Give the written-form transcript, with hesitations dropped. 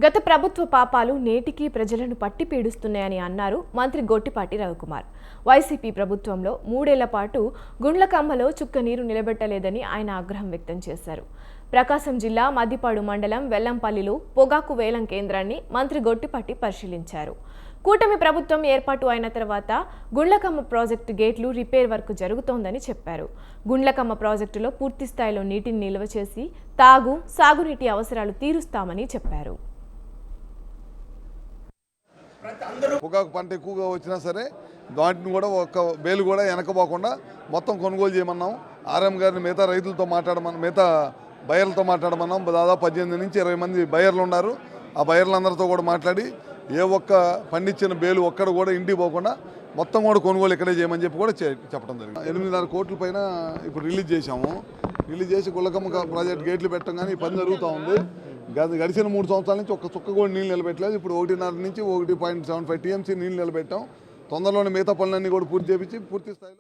గత ప్రభుత్వ పాపాలు నేటికీ ప్రజలను పట్టి పీడిస్తున్నాయని అన్నారు మంత్రి గొట్టిపాటి రవికుమార్. వైసీపీ ప్రభుత్వంలో 3 ఏళ్ల పాటు గుండ్లకమ్మలో చుక్క నీరు నిలబెట్టలేదని ఆయన ఆగ్రహం వ్యక్తం చేశారు. ప్రకాశం జిల్లా మద్దిపాడు మండలం వెల్లంపల్లిలో పొగాకు వేలం కేంద్రాన్ని మంత్రి గొట్టిపాటి పరిశీలించారు. కూటమి ప్రభుత్వం ఏర్పాటు అయిన తర్వాత గుండ్లకమ్మ ప్రాజెక్టు గేట్లు రిపేర్ వర్క్ జరుగుతోందని చెప్పారు. గుండ్లకమ్మ ప్రాజెక్టులో పూర్తి స్థాయిలో నీటిని నిల్వ చేసి సాగునీటి అవసరాలు తీరుస్తామని చెప్పారు. పొగాకు పంట ఎక్కువగా వచ్చినా సరే వాటిని కూడా ఒక బేలు కూడా వెనకపోకుండా మొత్తం కొనుగోలు చేయమన్నాం. ఆర్ఎం గారిని మిగతా రైతులతో మిగతా బయర్లతో మాట్లాడమన్నాం. దాదాపు 18 నుంచి 20 మంది బయర్లు ఉన్నారు. ఆ బయర్లందరితో కూడా మాట్లాడి ఏ ఒక్క పండించిన బేలు ఒక్కడ కూడా ఇంటికి పోకుండా మొత్తం కూడా కొనుగోలు ఇక్కడే చేయమని చెప్పి కూడా చెప్పడం జరిగింది. 8.5 కోట్ల పైన ఇప్పుడు రిలీజ్ చేశాము. రిలీజ్ చేసి గుండ్లకమ్మ ప్రాజెక్ట్ గేట్లు పెట్టడం కానీ ఈ పని జరుగుతూ ఉంది. గడిచిన 3 సంవత్సరాల నుంచి ఒక్క చుక్క కూడా నీళ్ళు నిలబెట్టలేదు. ఇప్పుడు 1.5 నుంచి 1.75 టీఎంసీ నీళ్ళు నిలబెట్టాం. తొందరలోనే మిగతా పనులన్నీ కూడా పూర్తి స్థాయిలో